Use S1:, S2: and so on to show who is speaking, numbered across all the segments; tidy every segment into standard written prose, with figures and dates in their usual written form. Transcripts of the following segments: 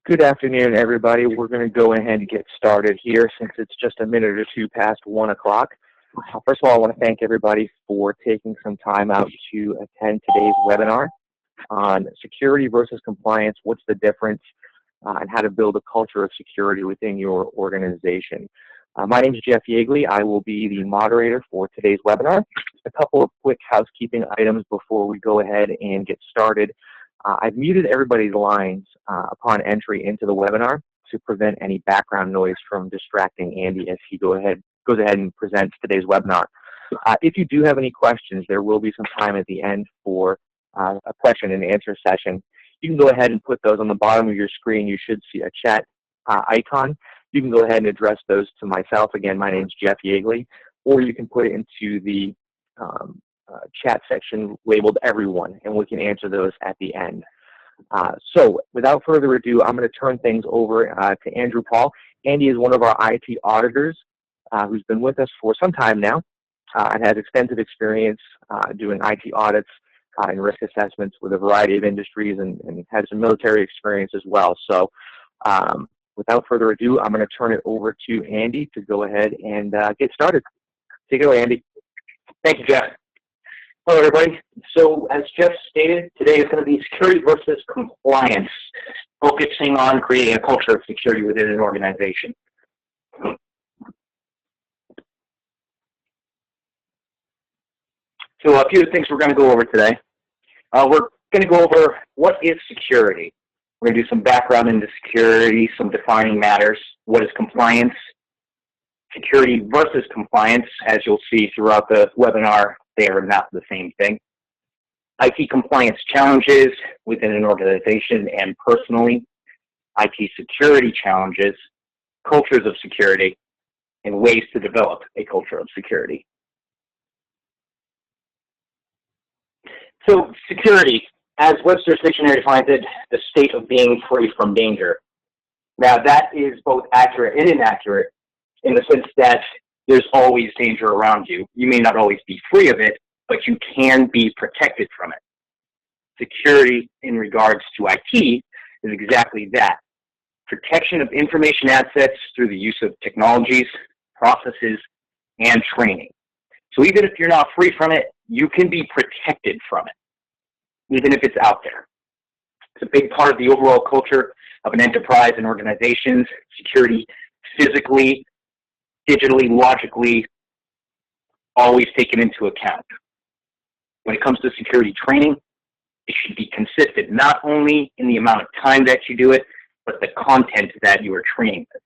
S1: Good afternoon, everybody. We're going to go ahead and get started here since it's just a minute or two past 1 o'clock. First of all, I want to thank everybody for taking some time out to attend today's webinar on security versus compliance, what's the difference, and how to build a culture of security within your organization. My name is Jeff Yeagley. I will be the moderator for today's webinar. A couple of quick housekeeping items before we go ahead and get started. I've muted everybody's lines upon entry into the webinar to prevent any background noise from distracting Andy as he goes ahead and presents today's webinar. If you do have any questions, there will be some time at the end for a question and answer session. You can go ahead and put those on the bottom of your screen. You should see a chat icon. You can go ahead and address those to myself. Again, my name is Jeff Yeagley, or you can put it into the chat section labeled everyone, and we can answer those at the end. So without further ado, I'm going to turn things over to Andrew Paull. Andy is one of our IT auditors who's been with us for some time now and has extensive experience doing IT audits and risk assessments with a variety of industries and has some military experience as well. So without further ado, I'm going to turn it over to Andy to go ahead and get started. Take it away, Andy.
S2: Thank you, Jeff. Hello, everybody. So, as Jeff stated, today is going to be security versus compliance, focusing on creating a culture of security within an organization. So, a few things we're going to go over today. We're going to go over what is security. We're going to do some background into security, some defining matters. What is compliance? Security versus compliance, as you'll see throughout the webinar, they are not the same thing. IT compliance challenges within an organization and personally, IT security challenges, cultures of security, and ways to develop a culture of security. So security, as Webster's dictionary defines it, the state of being free from danger. Now that is both accurate and inaccurate in the sense that there's always danger around you. You may not always be free of it, but you can be protected from it. Security in regards to IT is exactly that. Protection of information assets through the use of technologies, processes, and training. So even if you're not free from it, you can be protected from it, even if it's out there. It's a big part of the overall culture of an enterprise and organizations. Security physically, digitally, logically, always taken into account. When it comes to security training, it should be consistent, not only in the amount of time that you do it, but the content that you are training with.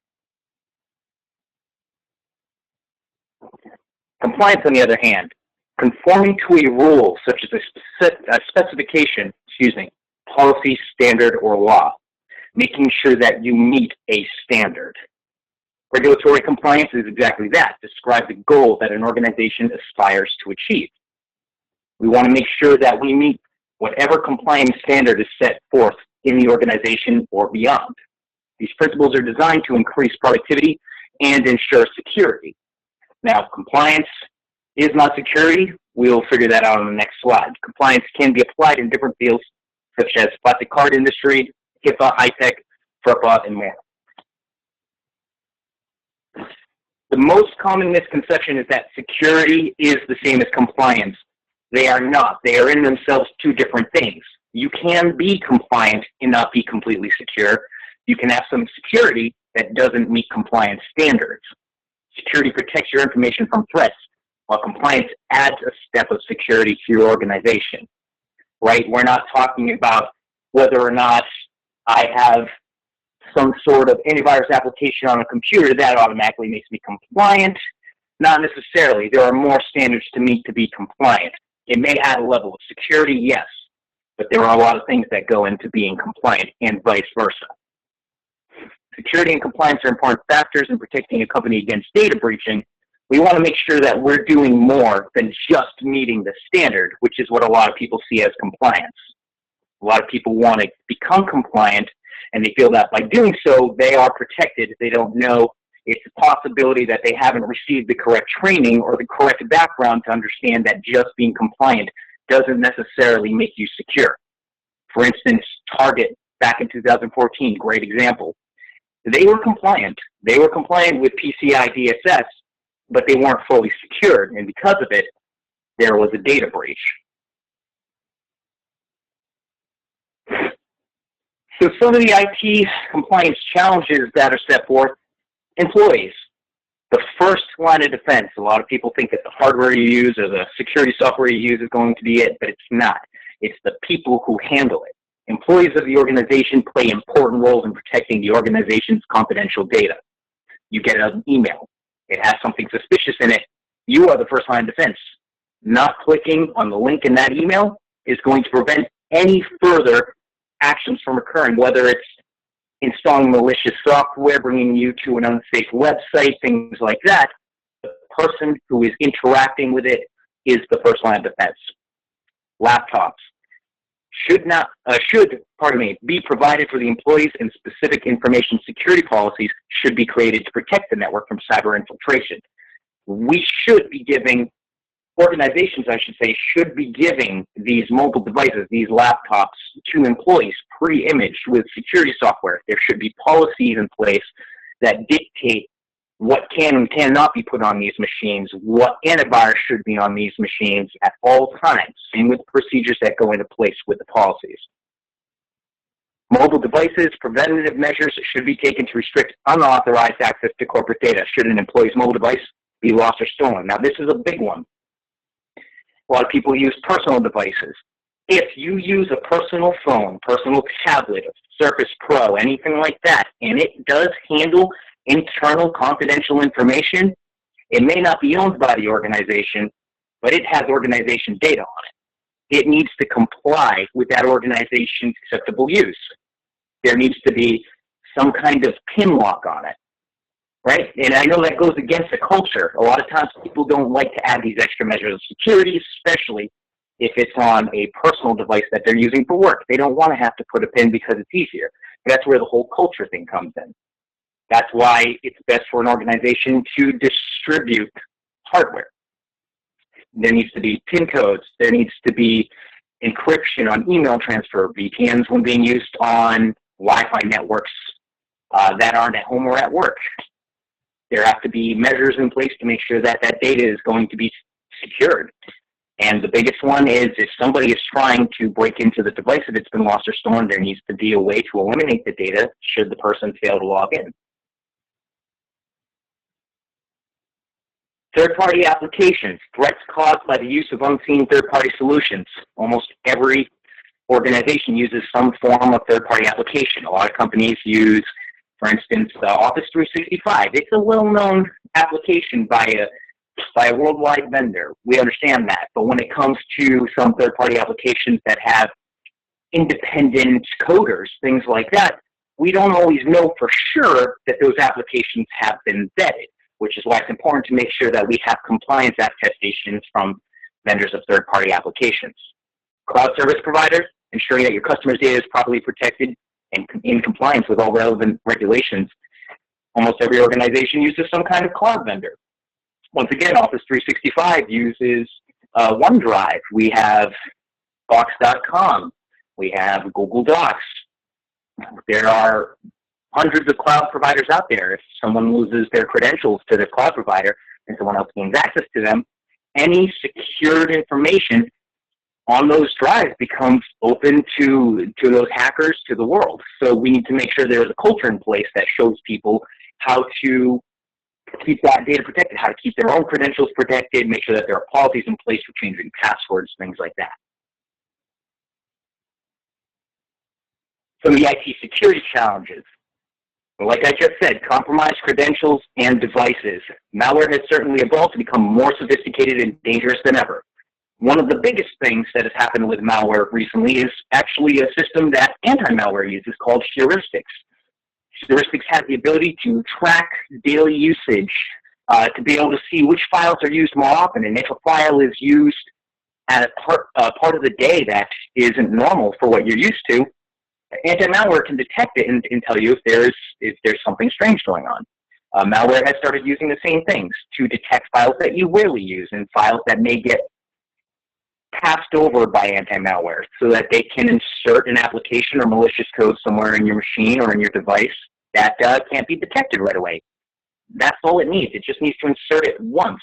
S2: Compliance, on the other hand, conforming to a rule such as a specification, policy, standard, or law, making sure that you meet a standard. Regulatory compliance is exactly that, describe the goal that an organization aspires to achieve. We want to make sure that we meet whatever compliance standard is set forth in the organization or beyond. These principles are designed to increase productivity and ensure security. Now, compliance is not security. We'll figure that out on the next slide. Compliance can be applied in different fields, such as plastic card industry, HIPAA, high-tech, FERPA, and more. The most common misconception is that security is the same as compliance. They are not. They are in themselves two different things. You can be compliant and not be completely secure. You can have some security that doesn't meet compliance standards. Security protects your information from threats, while compliance adds a step of security to your organization, right? We're not talking about whether or not I have some sort of antivirus application on a computer that automatically makes me compliant. Not necessarily. There are more standards to meet to be compliant. It may add a level of security, yes, but there are a lot of things that go into being compliant and vice versa. Security and compliance are important factors in protecting a company against data breaching. We want to make sure that we're doing more than just meeting the standard, which is what a lot of people see as compliance. A lot of people want to become compliant, and they feel that by doing so, they are protected. They don't know it's a possibility that they haven't received the correct training or the correct background to understand that just being compliant doesn't necessarily make you secure. For instance, Target back in 2014, great example. They were compliant. They were compliant with PCI DSS, but they weren't fully secured, and because of it, there was a data breach. So some of the IT compliance challenges that are set forth: employees. The first line of defense. A lot of people think that the hardware you use or the security software you use is going to be it, but it's not. It's the people who handle it. Employees of the organization play important roles in protecting the organization's confidential data. You get an email. It has something suspicious in it. You are the first line of defense. Not clicking on the link in that email is going to prevent any further actions from occurring, whether it's installing malicious software, bringing you to an unsafe website, things like that. The person who is interacting with it is the first line of defense. Laptops should be provided for the employees, and specific information security policies should be created to protect the network from cyber infiltration. We should be giving, organizations, I should say, should be giving these mobile devices, these laptops, to employees pre-imaged with security software. There should be policies in place that dictate what can and cannot be put on these machines, what antivirus should be on these machines at all times, same with procedures that go into place with the policies. Mobile devices, preventative measures should be taken to restrict unauthorized access to corporate data should an employee's mobile device be lost or stolen. Now, this is a big one. A lot of people use personal devices. If you use a personal phone, personal tablet, a Surface Pro, anything like that, and it does handle internal confidential information, it may not be owned by the organization, but it has organization data on it. It needs to comply with that organization's acceptable use. There needs to be some kind of PIN lock on it, right? And I know that goes against the culture. A lot of times people don't like to add these extra measures of security, especially if it's on a personal device that they're using for work. They don't want to have to put a PIN because it's easier. But that's where the whole culture thing comes in. That's why it's best for an organization to distribute hardware. There needs to be PIN codes. There needs to be encryption on email transfer, VPNs when being used on Wi-Fi networks that aren't at home or at work. There have to be measures in place to make sure that that data is going to be secured. And the biggest one is if somebody is trying to break into the device, if it's been lost or stolen, there needs to be a way to eliminate the data should the person fail to log in. Third-party applications, threats caused by the use of unseen third-party solutions. Almost every organization uses some form of third-party application. A lot of companies use, for instance, Office 365. It's a well-known application by a worldwide vendor. We understand that. But when it comes to some third-party applications that have independent coders, things like that, we don't always know for sure that those applications have been vetted, which is why it's important to make sure that we have compliance attestations from vendors of third-party applications. Cloud service providers, ensuring that your customers' data is properly protected and in compliance with all relevant regulations. Almost every organization uses some kind of cloud vendor. Once again, Office 365 uses OneDrive. We have Box.com. We have Google Docs. There are hundreds of cloud providers out there. If someone loses their credentials to their cloud provider and someone else gains access to them, any secured information on those drives becomes open to those hackers, to the world. So we need to make sure there is a culture in place that shows people how to keep that data protected, how to keep their own credentials protected, make sure that there are policies in place for changing passwords, things like that. Some of the IT security challenges. Like I just said, compromised credentials and devices. Malware has certainly evolved to become more sophisticated and dangerous than ever. One of the biggest things that has happened with malware recently is actually a system that anti-malware uses called heuristics. Heuristics has the ability to track daily usage, to be able to see which files are used more often, and if a file is used at a part of the day that isn't normal for what you're used to, anti-malware can detect it and tell you if there's something strange going on. Malware has started using the same things to detect files that you rarely use and files that may get passed over by anti-malware so that they can insert an application or malicious code somewhere in your machine or in your device that can't be detected right away. That's all it needs. It just needs to insert it once.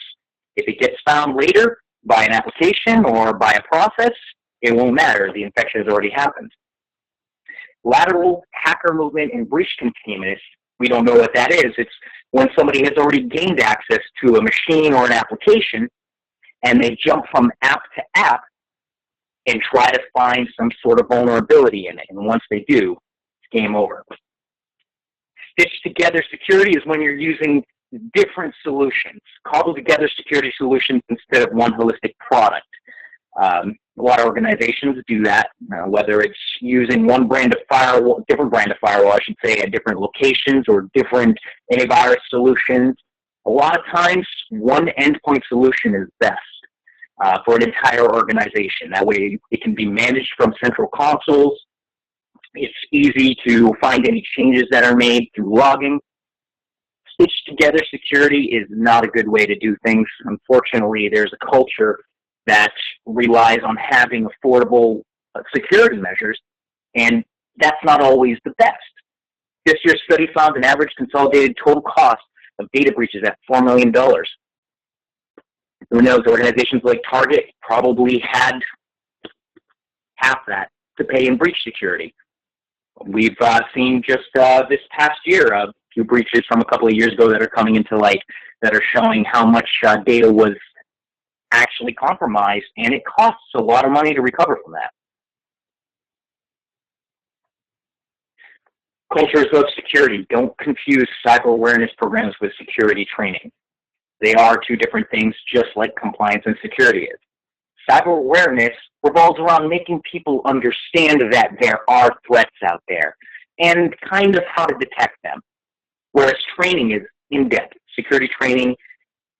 S2: If it gets found later by an application or by a process, it won't matter. The infection has already happened. Lateral hacker movement and breach containment, we don't know what that is. It's when somebody has already gained access to a machine or an application and they jump from app to app and try to find some sort of vulnerability in it. And once they do, it's game over. Stitched together security is when you're using different solutions, cobbled together security solutions instead of one holistic product. A lot of organizations do that, whether it's using one brand of firewall, different brand of firewall, I should say, at different locations or different antivirus solutions. A lot of times, one endpoint solution is best for an entire organization. That way, it can be managed from central consoles. It's easy to find any changes that are made through logging. Stitched together security is not a good way to do things. Unfortunately, there's a culture that relies on having affordable security measures, and that's not always the best. This year's study found an average consolidated total cost of data breaches at $4 million. Who knows, organizations like Target probably had half that to pay in breach security. We've seen just this past year a few breaches from a couple of years ago that are coming into light that are showing how much data was actually compromised, and it costs a lot of money to recover from that. Cultures of security. Don't confuse cyber awareness programs with security training. They are two different things, just like compliance and security is. Cyber awareness revolves around making people understand that there are threats out there and kind of how to detect them, whereas training is in-depth. Security training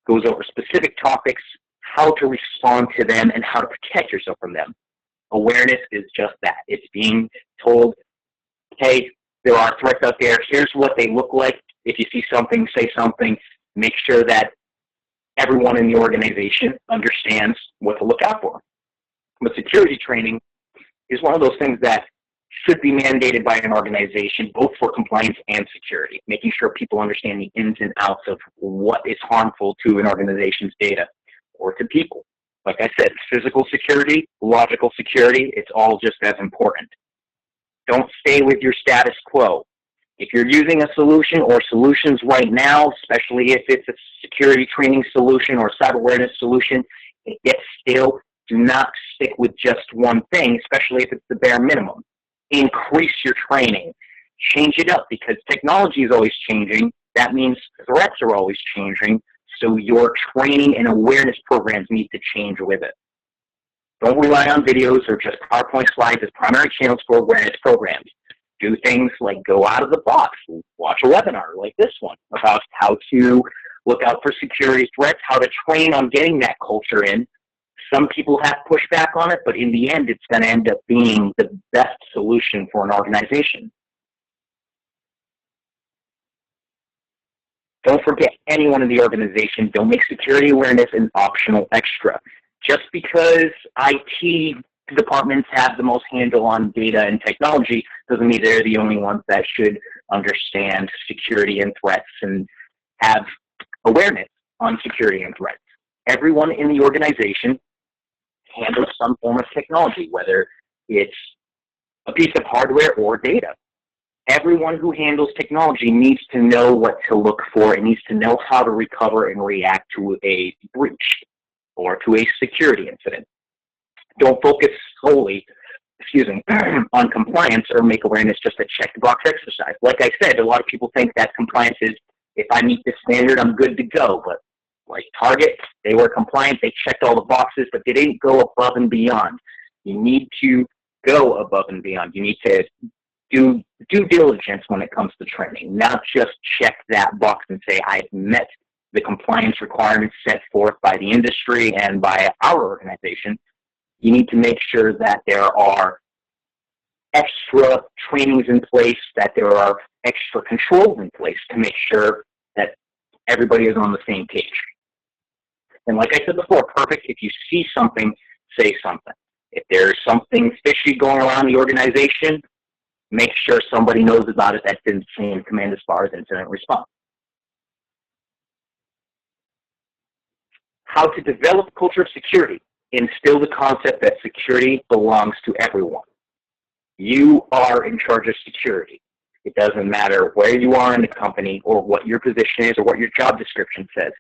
S2: goes over specific topics, how to respond to them, and how to protect yourself from them. Awareness is just that. It's being told, hey, there are threats out there. Here's what they look like. If you see something, say something. Make sure that everyone in the organization understands what to look out for. But security training is one of those things that should be mandated by an organization, both for compliance and security, making sure people understand the ins and outs of what is harmful to an organization's data or to people. Like I said, physical security, logical security, it's all just as important. Don't stay with your status quo. If you're using a solution or solutions right now, especially if it's a security training solution or cyber awareness solution, it gets stale. Do not stick with just one thing, especially if it's the bare minimum. Increase your training. Change it up because technology is always changing. That means threats are always changing. So your training and awareness programs need to change with it. Don't rely on videos or just PowerPoint slides as primary channels for awareness programs. Do things like go out of the box, watch a webinar like this one about how to look out for security threats, how to train on getting that culture in. Some people have pushback on it, but in the end, it's going to end up being the best solution for an organization. Don't forget anyone in the organization. Don't make security awareness an optional extra. Just because IT departments have the most handle on data and technology doesn't mean they're the only ones that should understand security and threats and have awareness on security and threats. Everyone in the organization handles some form of technology, whether it's a piece of hardware or data. Everyone who handles technology needs to know what to look for and needs to know how to recover and react to a breach or to a security incident. Don't focus solely, on compliance or make awareness just a check-the-box exercise. Like I said, a lot of people think that compliance is, if I meet this standard, I'm good to go. But like Target, they were compliant, they checked all the boxes, but they didn't go above and beyond. You need to go above and beyond. You need to do due diligence when it comes to training, not just check that box and say, I've met the compliance requirements set forth by the industry and by our organization. You need to make sure that there are extra trainings in place, that there are extra controls in place to make sure that everybody is on the same page. And like I said before, perfect. If you see something, say something. If there's something fishy going around the organization, make sure somebody knows about it that's in the same command as far as incident response. How to develop a culture of security. Instill the concept that security belongs to everyone. You are in charge of security. It doesn't matter where you are in the company or what your position is or what your job description says.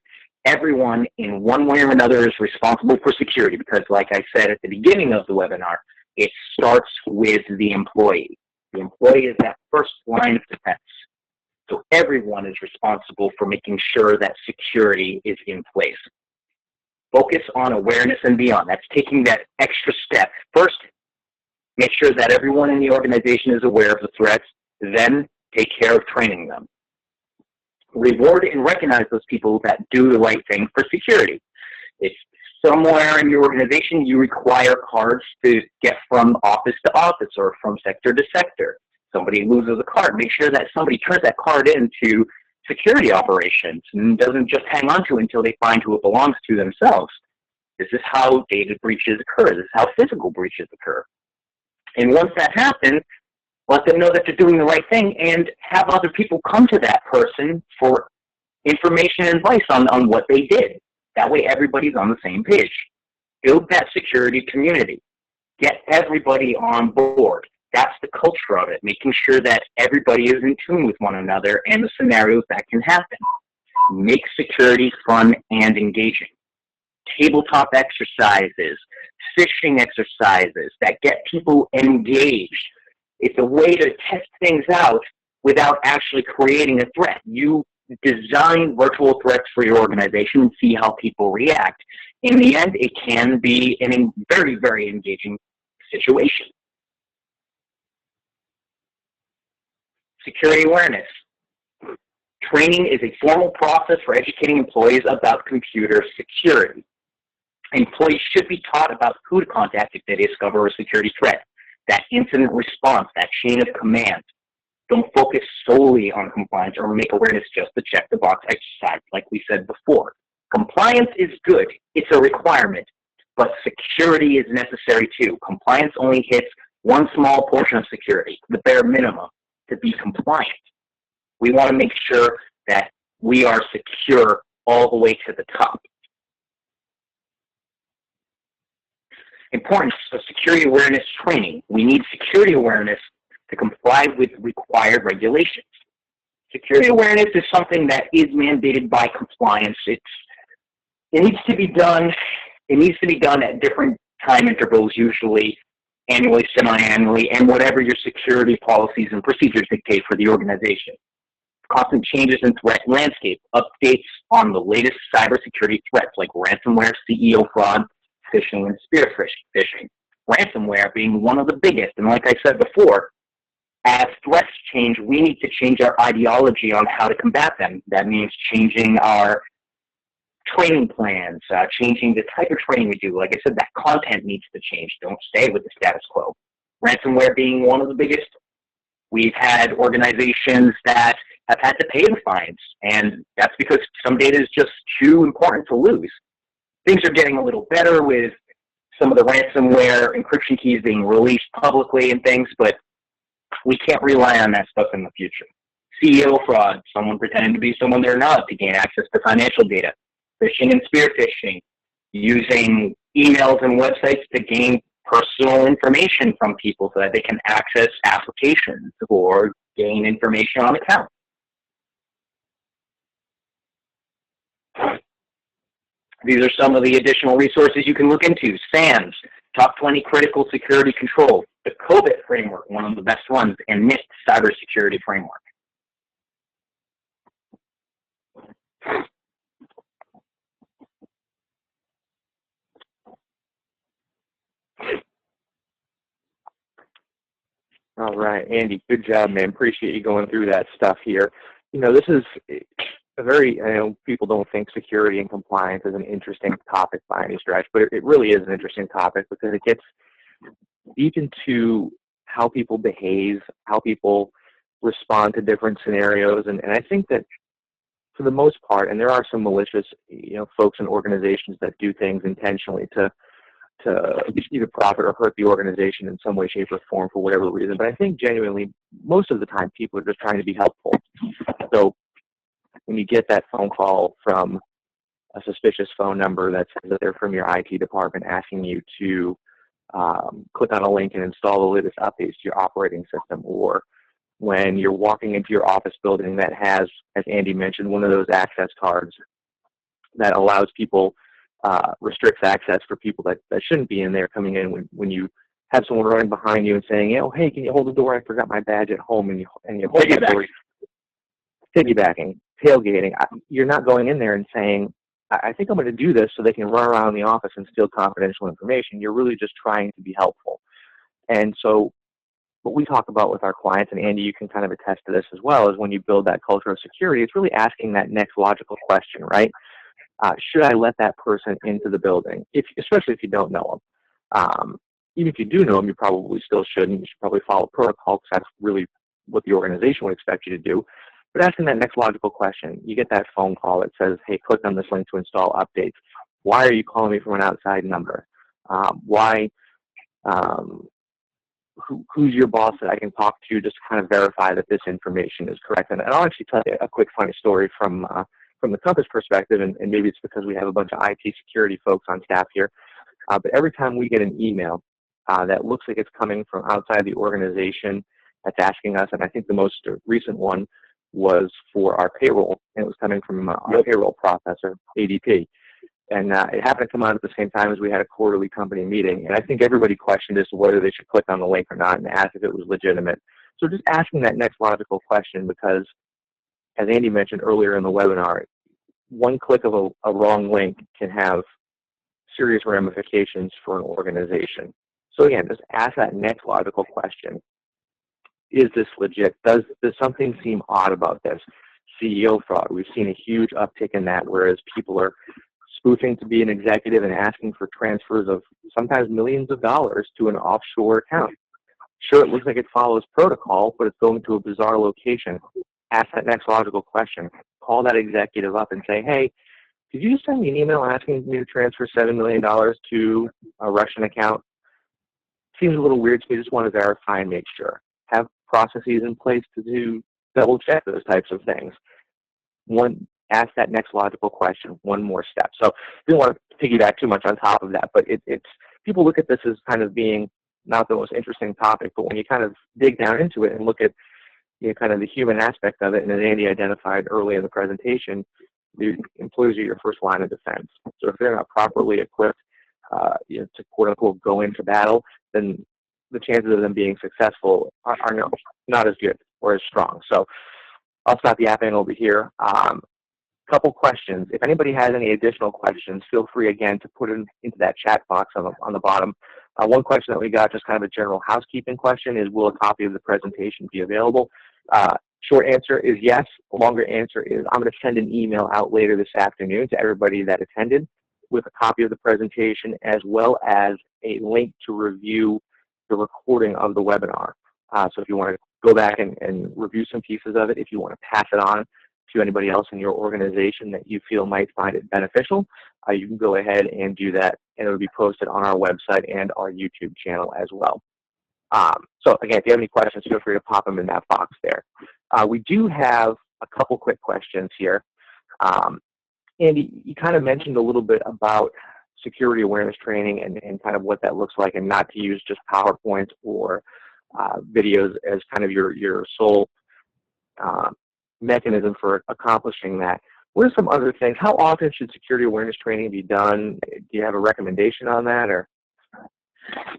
S2: Everyone in one way or another is responsible for security because, like I said at the beginning of the webinar, it starts with the employee. The employee is that first line of defense. So everyone is responsible for making sure that security is in place. Focus on awareness and beyond. That's taking that extra step. First, make sure that everyone in the organization is aware of the threats, then take care of training them. Reward and recognize those people that do the right thing for security. If somewhere in your organization you require cards to get from office to office or from sector to sector, somebody loses a card, make sure that somebody turns that card into security operations and doesn't just hang on to it until they find who it belongs to themselves. This is how data breaches occur. This is how physical breaches occur. And once that happens, let them know that they're doing the right thing and have other people come to that person for information and advice on what they did. That way everybody's on the same page. Build that security community. Get everybody on board. That's the culture of it, making sure that everybody is in tune with one another and the scenarios that can happen. Make security fun and engaging. Tabletop exercises, phishing exercises that get people engaged. It's a way to test things out without actually creating a threat. You design virtual threats for your organization and see how people react. In the end, it can be a very, very engaging situation. Security awareness. Training is a formal process for educating employees about computer security. Employees should be taught about who to contact if they discover a security threat. That incident response, that chain of command. Don't focus solely on compliance or make awareness just a check the box exercise, like we said before. Compliance is good. It's a requirement, but security is necessary too. Compliance only hits one small portion of security, the bare minimum, to be compliant. We want to make sure that we are secure all the way to the top. Importance of security awareness training. We need security awareness to comply with required regulations. Security awareness is something that is mandated by compliance. It needs to be done. It needs to be done at different time intervals, usually annually, semi-annually, and whatever your security policies and procedures dictate for the organization. Constant changes in threat landscape, updates on the latest cybersecurity threats like ransomware, CEO fraud, phishing, and spear phishing. Ransomware being one of the biggest, and like I said before, as threats change, we need to change our ideology on how to combat them. That means changing our training plans, changing the type of training we do. Like I said, that content needs to change. Don't stay with the status quo. Ransomware being one of the biggest. We've had organizations that have had to pay the fines, and that's because some data is just too important to lose. Things are getting a little better with some of the ransomware encryption keys being released publicly and things, but we can't rely on that stuff in the future. CEO fraud, someone pretending to be someone they're not to gain access to financial data. Phishing and spear phishing, using emails and websites to gain personal information from people so that they can access applications or gain information on accounts. These are some of the additional resources you can look into. SANS, Top 20 Critical Security Control, the COBIT framework, one of the best ones, and NIST Cybersecurity Framework.
S1: All right, Andy, good job, man. Appreciate you going through that stuff here. You know, this is a very, I know people don't think security and compliance is an interesting topic by any stretch, but it really is an interesting topic because it gets deep into how people behave, how people respond to different scenarios. And I think that for the most part, and there are some malicious, folks and organizations that do things intentionally to either profit or hurt the organization in some way, shape, or form for whatever reason. But I think genuinely, most of the time, people are just trying to be helpful. So when you get that phone call from a suspicious phone number that says that they're from your IT department asking you to click on a link and install the latest updates to your operating system, or when you're walking into your office building that has, as Andy mentioned, one of those access cards that allows people, restricts access for people that shouldn't be in there coming in, when you have someone running behind you and saying, oh, hey, can you hold the door? I forgot my badge at home, and you hold the door. Piggybacking, tailgating. You're not going in there and saying, I think I'm going to do this so they can run around the office and steal confidential information. You're really just trying to be helpful. And so what we talk about with our clients, and Andy, you can kind of attest to this as well, is when you build that culture of security, it's really asking that next logical question, right? Should I let that person into the building, especially if you don't know them? Even if you do know them, you probably still shouldn't. You should probably follow protocol, because that's really what the organization would expect you to do. But asking that next logical question, you get that phone call that says, hey, click on this link to install updates. Why are you calling me from an outside number? Who's your boss that I can talk to just to kind of verify that this information is correct? And I'll actually tell you a quick funny story from the Compass perspective, and maybe it's because we have a bunch of IT security folks on staff here. But every time we get an email that looks like it's coming from outside the organization that's asking us, and I think the most recent one was for our payroll, and it was coming from our payroll processor, ADP. And it happened to come out at the same time as we had a quarterly company meeting. And I think everybody questioned as to whether they should click on the link or not, and asked if it was legitimate. So just asking that next logical question, because as Andy mentioned earlier in the webinar, one click of a wrong link can have serious ramifications for an organization. So again, just ask that next logical question. Is this legit? Does something seem odd about this? CEO fraud, we've seen a huge uptick in that, whereas people are spoofing to be an executive and asking for transfers of sometimes millions of dollars to an offshore account. Sure, it looks like it follows protocol, but it's going to a bizarre location. Ask that next logical question. Call that executive up and say, hey, did you just send me an email asking me to transfer $7 million to a Russian account? Seems a little weird to me. Just want to verify and make sure. Have processes in place to do double check those types of things. Ask that next logical question, one more step. So I don't want to piggyback too much on top of that, but it's people look at this as kind of being not the most interesting topic, but when you kind of dig down into it and look at kind of the human aspect of it, and as Andy identified early in the presentation, the employees are your first line of defense. So if they're not properly equipped to quote unquote go into battle, then the chances of them being successful are not as good or as strong. So I'll stop yapping over here. Couple questions. If anybody has any additional questions, feel free again to put it into that chat box on the bottom. One question that we got, just kind of a general housekeeping question, is will a copy of the presentation be available? Short answer is yes. The longer answer is I'm going to send an email out later this afternoon to everybody that attended with a copy of the presentation, as well as a link to review the recording of the webinar. So if you want to go back and review some pieces of it, if you want to pass it on to anybody else in your organization that you feel might find it beneficial, you can go ahead and do that, and it will be posted on our website and our YouTube channel as well. So again, if you have any questions, feel free to pop them in that box there. We do have a couple quick questions here. Andy, you kind of mentioned a little bit about security awareness training and kind of what that looks like, and not to use just PowerPoint or videos as kind of your sole mechanism for accomplishing that. What are some other things? How often should security awareness training be done? Do you have a recommendation on that? Or?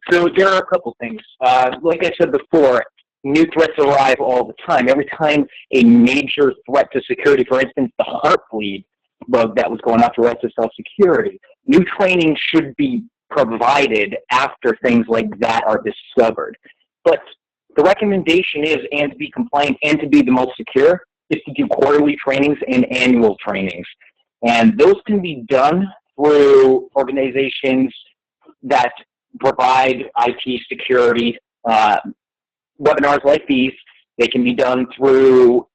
S2: So there are a couple things. Like I said before, new threats arrive all the time. Every time a major threat to security, for instance, the Heartbleed bug that was going after SSL security, new training should be provided after things like that are discovered. But the recommendation is, and to be compliant and to be the most secure, is to do quarterly trainings and annual trainings. And those can be done through organizations that provide IT security webinars like these. They can be done through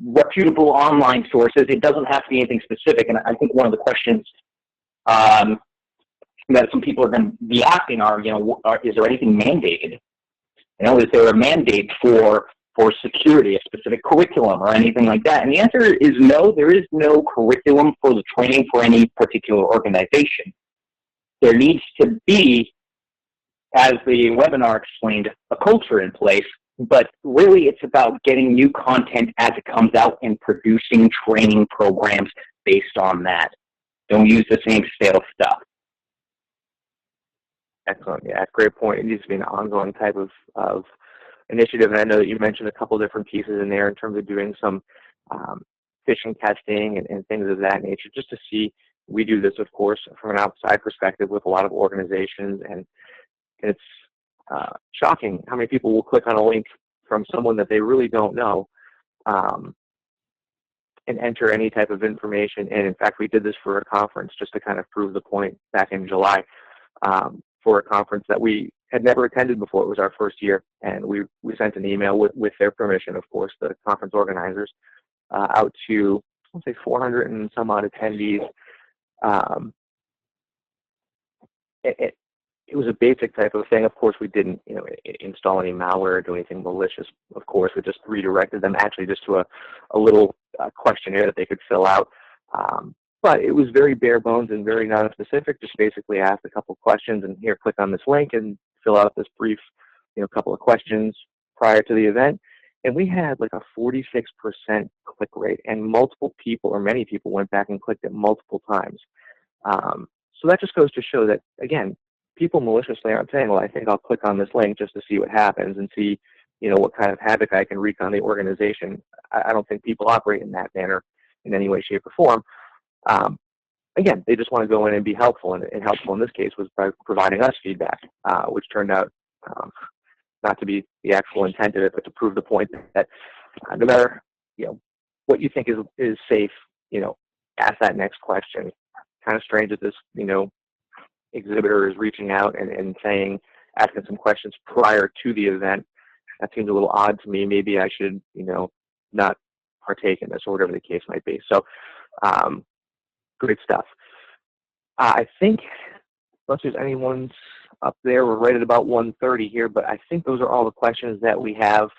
S2: reputable online sources. It doesn't have to be anything specific. And I think one of the questions that some people are going to be asking are, is there anything mandated? Is there a mandate for security, a specific curriculum or anything like that? And the answer is no, there is no curriculum for the training for any particular organization. There needs to be, as the webinar explained, a culture in place, but really it's about getting new content as it comes out and producing training programs based on that. Don't use the same stale stuff.
S1: Excellent. Yeah, great point. It needs to be an ongoing type of initiative, and I know that you mentioned a couple different pieces in there in terms of doing some phishing testing and things of that nature, just to see. We do this, of course, from an outside perspective with a lot of organizations, and it's shocking how many people will click on a link from someone that they really don't know and enter any type of information. And in fact, we did this for a conference just to kind of prove the point back in July for a conference that we had never attended before. It was our first year, and we sent an email with their permission, of course, the conference organizers, out to, let's say, 400 and some odd attendees. It was a basic type of thing. Of course, we didn't, install any malware or do anything malicious. Of course, we just redirected them actually just to a little questionnaire that they could fill out. But it was very bare bones and very non-specific. Just basically asked a couple questions, and here, click on this link and fill out this brief, couple of questions prior to the event. And we had like a 46% click rate, and multiple people, or many people, went back and clicked it multiple times. So that just goes to show that, again, people maliciously aren't saying, well, I think I'll click on this link just to see what happens and see, what kind of havoc I can wreak on the organization. I don't think people operate in that manner in any way, shape, or form. Again, they just want to go in and be helpful, and helpful in this case was by providing us feedback, which turned out not to be the actual intent of it, but to prove the point that no matter what you think is safe, ask that next question. Kind of strange that this exhibitor is reaching out and asking some questions prior to the event. That seems a little odd to me. Maybe I should not partake in this, or whatever the case might be. So great stuff. I think, unless there's anyone's up there, we're right at about 1:30 here, but I think those are all the questions that we have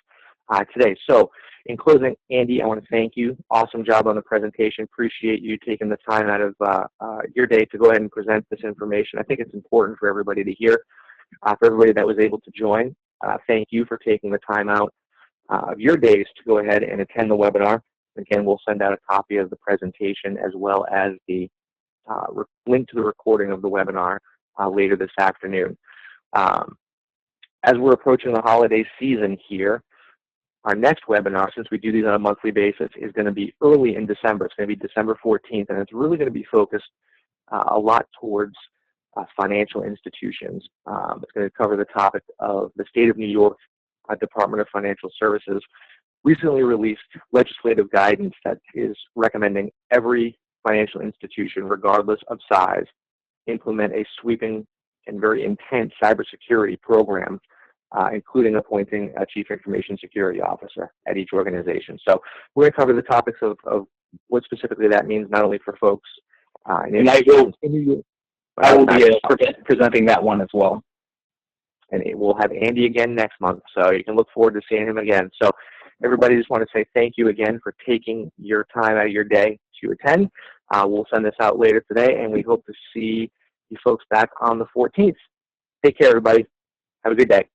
S1: today. So in closing, Andy, I want to thank you. Awesome job on the presentation. Appreciate you taking the time out of your day to go ahead and present this information. I think it's important for everybody to hear. For everybody that was able to join, thank you for taking the time out of your days to go ahead and attend the webinar. Again, we'll send out a copy of the presentation as well as the link to the recording of the webinar later this afternoon. As we're approaching the holiday season here, our next webinar, since we do these on a monthly basis, is going to be early in December. It's going to be December 14th, and it's really going to be focused a lot towards financial institutions. It's going to cover the topic of the State of New York Department of Financial Services recently released legislative guidance that is recommending every financial institution, regardless of size, implement a sweeping and very intense cybersecurity program, including appointing a chief information security officer at each organization. So we're going to cover the topics of what specifically that means, not only for folks in New York.
S2: I will be presenting that one as well.
S1: And we'll have Andy again next month, so you can look forward to seeing him again. So everybody, just want to say thank you again for taking your time out of your day to attend. We'll send this out later today, and we hope to see you folks back on the 14th. Take care, everybody. Have a good day.